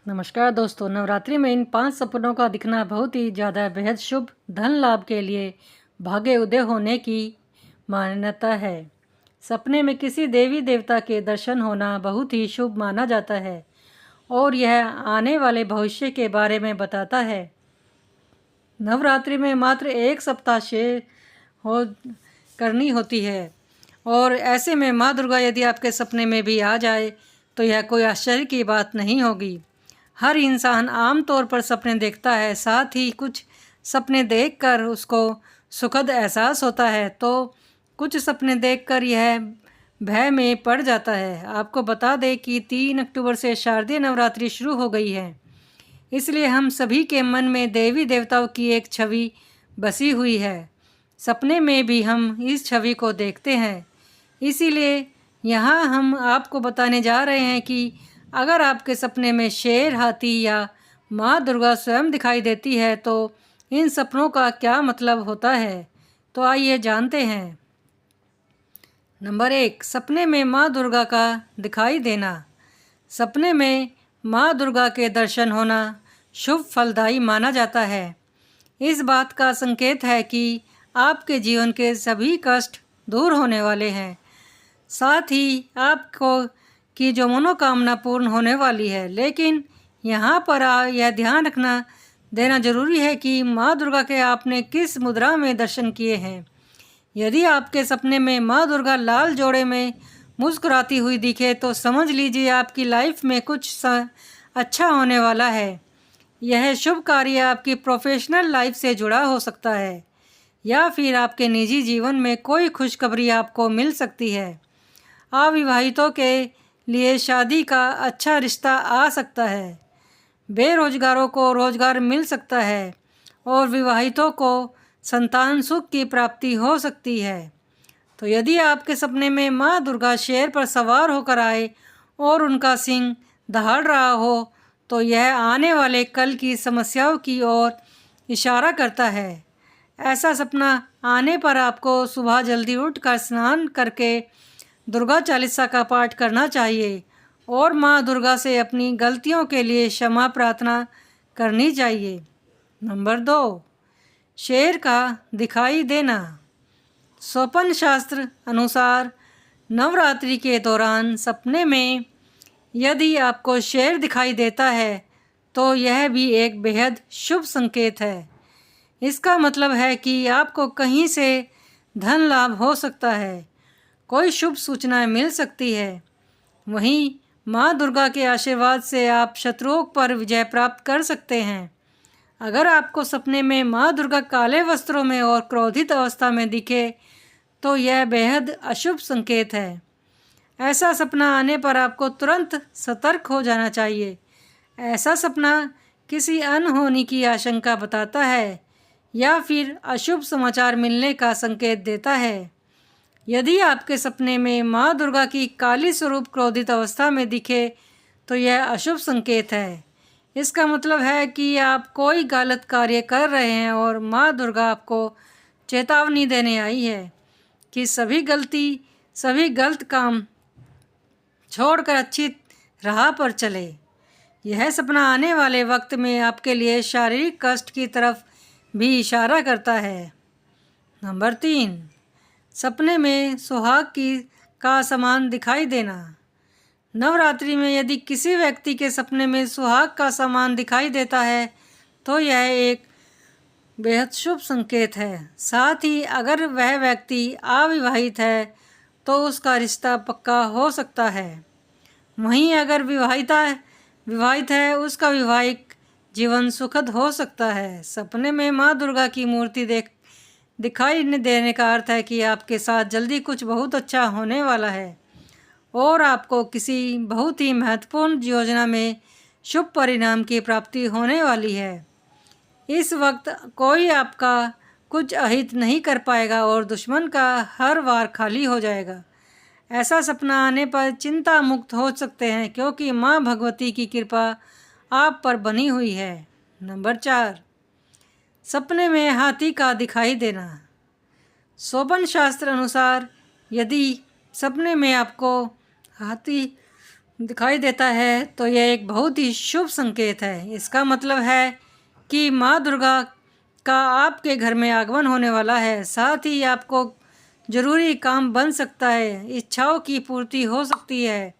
नमस्कार दोस्तों। नवरात्रि में इन 5 सपनों का दिखना बहुत ही ज़्यादा बेहद शुभ धन लाभ के लिए भाग्य उदय होने की मान्यता है। सपने में किसी देवी देवता के दर्शन होना बहुत ही शुभ माना जाता है और यह आने वाले भविष्य के बारे में बताता है। नवरात्रि में मात्र 1 सप्ताह शेष हो करनी होती है और ऐसे में माँ दुर्गा यदि आपके सपने में भी आ जाए तो यह कोई आश्चर्य की बात नहीं होगी। हर इंसान आम तौर पर सपने देखता है, साथ ही कुछ सपने देखकर उसको सुखद एहसास होता है तो कुछ सपने देखकर यह भय में पड़ जाता है। आपको बता दें कि 3 अक्टूबर से शारदीय नवरात्रि शुरू हो गई है, इसलिए हम सभी के मन में देवी देवताओं की एक छवि बसी हुई है। सपने में भी हम इस छवि को देखते हैं, इसीलिए यहाँ हम आपको बताने जा रहे हैं कि अगर आपके सपने में शेर, हाथी या माँ दुर्गा स्वयं दिखाई देती है तो इन सपनों का क्या मतलब होता है। तो आइए जानते हैं। नंबर 1, सपने में माँ दुर्गा का दिखाई देना। सपने में माँ दुर्गा के दर्शन होना शुभ फलदायी माना जाता है। इस बात का संकेत है कि आपके जीवन के सभी कष्ट दूर होने वाले हैं, साथ ही आपको की जो मनोकामना पूर्ण होने वाली है। लेकिन यहाँ पर यह ध्यान रखना देना जरूरी है कि माँ दुर्गा के आपने किस मुद्रा में दर्शन किए हैं। यदि आपके सपने में माँ दुर्गा लाल जोड़े में मुस्कुराती हुई दिखे तो समझ लीजिए आपकी लाइफ में कुछ अच्छा होने वाला है। यह शुभ कार्य आपकी प्रोफेशनल लाइफ से जुड़ा हो सकता है या फिर आपके निजी जीवन में कोई खुशखबरी आपको मिल सकती है। अविवाहितों के लिए शादी का अच्छा रिश्ता आ सकता है, बेरोजगारों को रोजगार मिल सकता है और विवाहितों को संतान सुख की प्राप्ति हो सकती है। तो यदि आपके सपने में माँ दुर्गा शेर पर सवार होकर आए और उनका सिंह दहाड़ रहा हो तो यह आने वाले कल की समस्याओं की ओर इशारा करता है। ऐसा सपना आने पर आपको सुबह जल्दी उठकर स्नान करके दुर्गा चालीसा का पाठ करना चाहिए और माँ दुर्गा से अपनी गलतियों के लिए क्षमा प्रार्थना करनी चाहिए। नंबर 2, शेर का दिखाई देना। स्वप्न शास्त्र अनुसार नवरात्रि के दौरान सपने में यदि आपको शेर दिखाई देता है तो यह भी एक बेहद शुभ संकेत है। इसका मतलब है कि आपको कहीं से धन लाभ हो सकता है, कोई शुभ सूचनाएं मिल सकती है। वहीं माँ दुर्गा के आशीर्वाद से आप शत्रुओं पर विजय प्राप्त कर सकते हैं। अगर आपको सपने में माँ दुर्गा काले वस्त्रों में और क्रोधित अवस्था में दिखे तो यह बेहद अशुभ संकेत है। ऐसा सपना आने पर आपको तुरंत सतर्क हो जाना चाहिए। ऐसा सपना किसी अनहोनी की आशंका बताता है या फिर अशुभ समाचार मिलने का संकेत देता है। यदि आपके सपने में माँ दुर्गा की काली स्वरूप क्रोधित अवस्था में दिखे तो यह अशुभ संकेत है। इसका मतलब है कि आप कोई गलत कार्य कर रहे हैं और माँ दुर्गा आपको चेतावनी देने आई है कि सभी गलत काम छोड़कर अच्छी राह पर चले। यह सपना आने वाले वक्त में आपके लिए शारीरिक कष्ट की तरफ भी इशारा करता है। नंबर 3, सपने में सुहाग का सामान दिखाई देना। नवरात्रि में यदि किसी व्यक्ति के सपने में सुहाग का सामान दिखाई देता है तो यह एक बेहद शुभ संकेत है। साथ ही अगर वह व्यक्ति अविवाहित है तो उसका रिश्ता पक्का हो सकता है। वहीं अगर विवाहित है उसका वैवाहिक जीवन सुखद हो सकता है। सपने में माँ दुर्गा की मूर्ति दिखाई देने का अर्थ है कि आपके साथ जल्दी कुछ बहुत अच्छा होने वाला है और आपको किसी बहुत ही महत्वपूर्ण योजना में शुभ परिणाम की प्राप्ति होने वाली है। इस वक्त कोई आपका कुछ अहित नहीं कर पाएगा और दुश्मन का हर वार खाली हो जाएगा। ऐसा सपना आने पर चिंता मुक्त हो सकते हैं क्योंकि माँ भगवती की कृपा आप पर बनी हुई है। नंबर 4, सपने में हाथी का दिखाई देना। स्वप्न शास्त्र अनुसार यदि सपने में आपको हाथी दिखाई देता है तो यह एक बहुत ही शुभ संकेत है। इसका मतलब है कि माँ दुर्गा का आपके घर में आगमन होने वाला है। साथ ही आपको जरूरी काम बन सकता है, इच्छाओं की पूर्ति हो सकती है,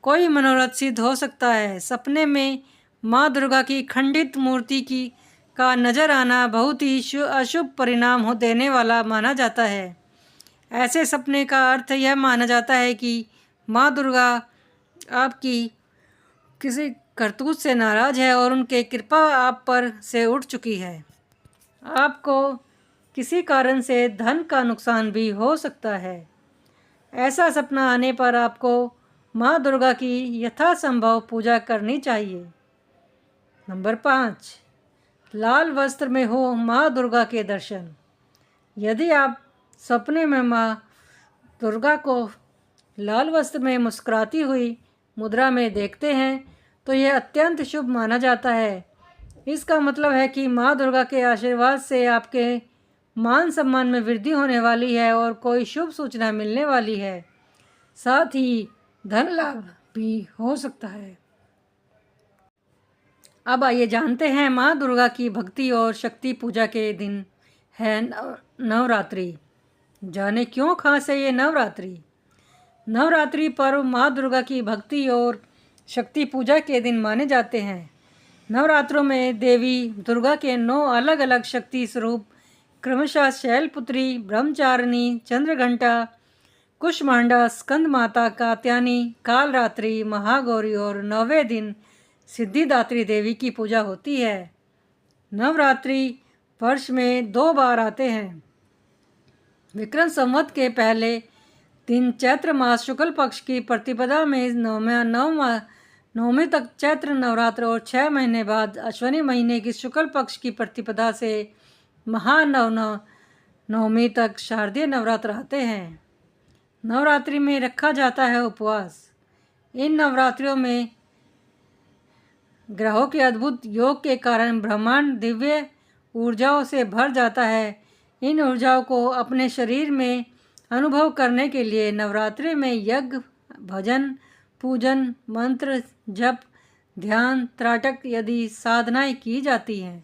कोई मनोरथ सिद्ध हो सकता है। सपने में माँ दुर्गा की खंडित मूर्ति की का नजर आना बहुत ही अशुभ परिणाम हो देने वाला माना जाता है। ऐसे सपने का अर्थ यह माना जाता है कि माँ दुर्गा आपकी किसी करतूत से नाराज है और उनके कृपा आप पर से उठ चुकी है। आपको किसी कारण से धन का नुकसान भी हो सकता है। ऐसा सपना आने पर आपको माँ दुर्गा की यथासंभव पूजा करनी चाहिए। नंबर 5, लाल वस्त्र में हो माँ दुर्गा के दर्शन। यदि आप सपने में माँ दुर्गा को लाल वस्त्र में मुस्कुराती हुई मुद्रा में देखते हैं तो यह अत्यंत शुभ माना जाता है। इसका मतलब है कि माँ दुर्गा के आशीर्वाद से आपके मान सम्मान में वृद्धि होने वाली है और कोई शुभ सूचना मिलने वाली है। साथ ही धन लाभ भी हो सकता है। अब आइए जानते हैं माँ दुर्गा की भक्ति और शक्ति पूजा के दिन है नवरात्रि। जाने क्यों खास है ये नवरात्रि। नवरात्रि पर्व माँ दुर्गा की भक्ति और शक्ति पूजा के दिन माने जाते हैं। नवरात्रों में देवी दुर्गा के 9 अलग अलग शक्ति स्वरूप क्रमशः शैलपुत्री, ब्रह्मचारिणी, चंद्रघंटा, कुष्मांडा, स्कंद माता, कात्यायनी, कालरात्रि, महागौरी और 9वें दिन सिद्धिदात्री देवी की पूजा होती है। नवरात्रि वर्ष में 2 बार आते हैं। विक्रम संवत के पहले दिन चैत्र मास शुक्ल पक्ष की प्रतिपदा में नवमी तक चैत्र नवरात्र और 6 महीने बाद अश्विनी महीने की शुक्ल पक्ष की प्रतिपदा से नवमी तक शारदीय नवरात्र आते हैं। नवरात्रि में रखा जाता है उपवास। इन नवरात्रियों में ग्रहों के अद्भुत योग के कारण ब्रह्मांड दिव्य ऊर्जाओं से भर जाता है। इन ऊर्जाओं को अपने शरीर में अनुभव करने के लिए नवरात्रि में यज्ञ, भजन, पूजन, मंत्र, जप, ध्यान, त्राटक आदि साधनाएं की जाती हैं।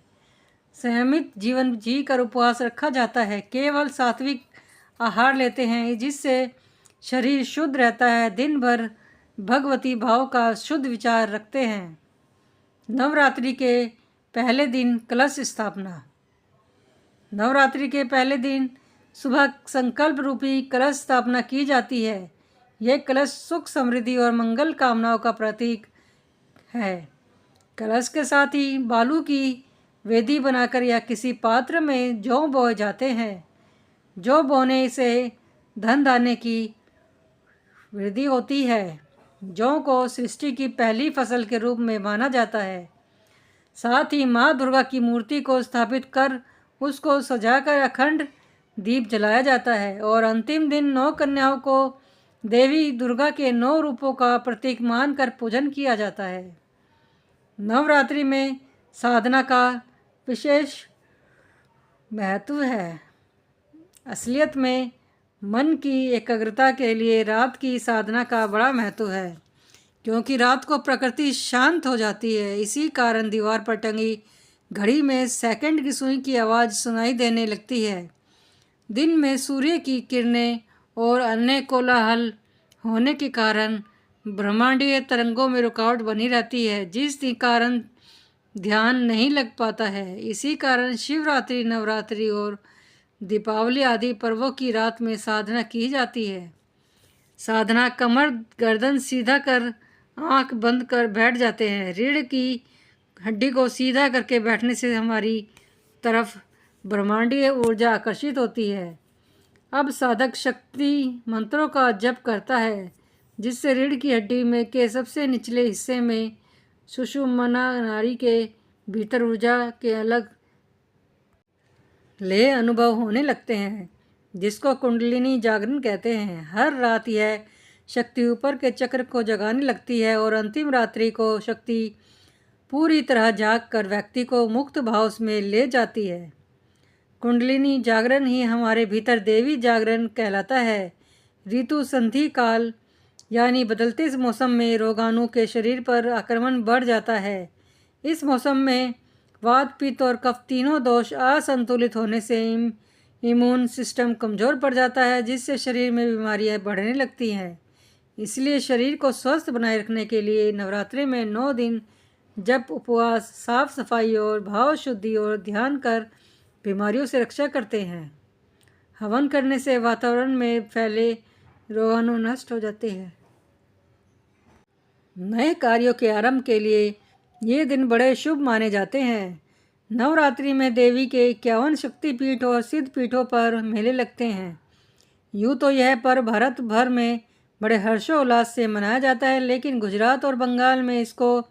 संयमित जीवन जीकर उपवास रखा जाता है। केवल सात्विक आहार लेते हैं जिससे शरीर शुद्ध रहता है। दिन भर भगवती भाव का शुद्ध विचार रखते हैं। नवरात्रि के पहले दिन कलश स्थापना। नवरात्रि के पहले दिन सुबह संकल्प रूपी कलश स्थापना की जाती है। यह कलश सुख, समृद्धि और मंगल कामनाओं का प्रतीक है। कलश के साथ ही बालू की वेदी बनाकर या किसी पात्र में जौ बोए जाते हैं। जौ बोने से धन धान्य की वृद्धि होती है। जौ को सृष्टि की पहली फसल के रूप में माना जाता है। साथ ही माँ दुर्गा की मूर्ति को स्थापित कर उसको सजाकर अखंड दीप जलाया जाता है और अंतिम दिन 9 कन्याओं को देवी दुर्गा के 9 रूपों का प्रतीक मानकर पूजन किया जाता है। नवरात्रि में साधना का विशेष महत्व है। असलियत में मन की एकाग्रता के लिए रात की साधना का बड़ा महत्व है, क्योंकि रात को प्रकृति शांत हो जाती है। इसी कारण दीवार पर टंगी घड़ी में सेकंड की सुई की आवाज़ सुनाई देने लगती है। दिन में सूर्य की किरणें और अन्य कोलाहल होने के कारण ब्रह्मांडीय तरंगों में रुकावट बनी रहती है, जिस कारण ध्यान नहीं लग पाता है। इसी कारण शिवरात्रि, नवरात्रि और दीपावली आदि पर्वों की रात में साधना की जाती है। साधना कमर गर्दन सीधा कर आंख बंद कर बैठ जाते हैं। रीढ़ की हड्डी को सीधा करके बैठने से हमारी तरफ ब्रह्मांडीय ऊर्जा आकर्षित होती है। अब साधक शक्ति मंत्रों का जप करता है, जिससे रीढ़ की हड्डी में के सबसे निचले हिस्से में सुषुम्ना नाड़ी के भीतर ऊर्जा के अलग लय अनुभव होने लगते हैं, जिसको कुंडलिनी जागरण कहते हैं। हर रात यह शक्ति ऊपर के चक्र को जगाने लगती है और अंतिम रात्रि को शक्ति पूरी तरह जाग कर व्यक्ति को मुक्त भाव में ले जाती है। कुंडलिनी जागरण ही हमारे भीतर देवी जागरण कहलाता है। ऋतु संधि काल यानी बदलते इस मौसम में रोगाणु के शरीर पर आक्रमण बढ़ जाता है। इस मौसम में वात, पित्त और कफ तीनों दोष असंतुलित होने से इम्यून सिस्टम कमज़ोर पड़ जाता है, जिससे शरीर में बीमारियां बढ़ने लगती हैं। इसलिए शरीर को स्वस्थ बनाए रखने के लिए नवरात्रि में 9 दिन जप, उपवास, साफ सफाई और भाव शुद्धि और ध्यान कर बीमारियों से रक्षा करते हैं। हवन करने से वातावरण में फैले रोगाणु नष्ट हो जाते हैं। नए कार्यों के आरंभ के लिए ये दिन बड़े शुभ माने जाते हैं। नवरात्रि में देवी के 51 शक्तिपीठ और सिद्ध पीठों पर मेले लगते हैं। यूँ तो यह पर्व भारत भर में बड़े हर्षोल्लास से मनाया जाता है, लेकिन गुजरात और बंगाल में इसको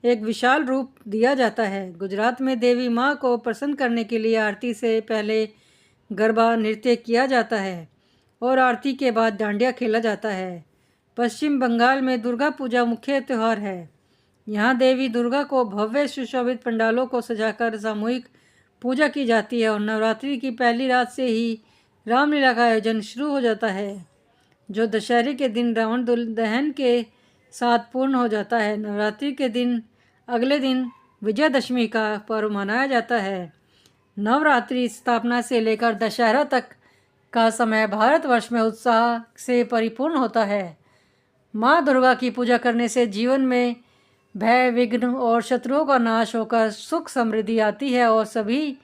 एक विशाल रूप दिया जाता है। गुजरात में देवी माँ को प्रसन्न करने के लिए आरती से पहले गरबा नृत्य किया जाता है और आरती के बाद डांडिया खेला जाता है। पश्चिम बंगाल में दुर्गा पूजा मुख्य त्यौहार है। यहाँ देवी दुर्गा को भव्य सुशोभित पंडालों को सजाकर सामूहिक पूजा की जाती है और नवरात्रि की पहली रात से ही रामलीला का आयोजन शुरू हो जाता है, जो दशहरे के दिन रावण दहन के साथ पूर्ण हो जाता है। नवरात्रि के दिन अगले दिन विजयदशमी का पर्व मनाया जाता है। नवरात्रि स्थापना से लेकर दशहरा तक का समय भारतवर्ष में उत्साह से परिपूर्ण होता है। माँ दुर्गा की पूजा करने से जीवन में भय, विघ्न और शत्रुओं का नाश होकर सुख समृद्धि आती है और सभी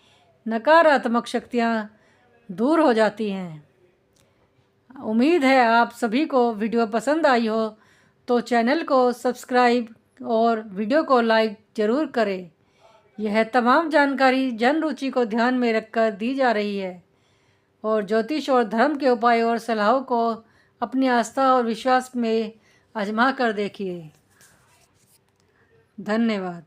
नकारात्मक शक्तियाँ दूर हो जाती हैं। उम्मीद है आप सभी को वीडियो पसंद आई हो, तो चैनल को सब्सक्राइब और वीडियो को लाइक ज़रूर करें। यह तमाम जानकारी जन रुचि को ध्यान में रखकर दी जा रही है और ज्योतिष और धर्म के उपाय और सलाहों को अपनी आस्था और विश्वास में आजमा कर देखिए। धन्यवाद।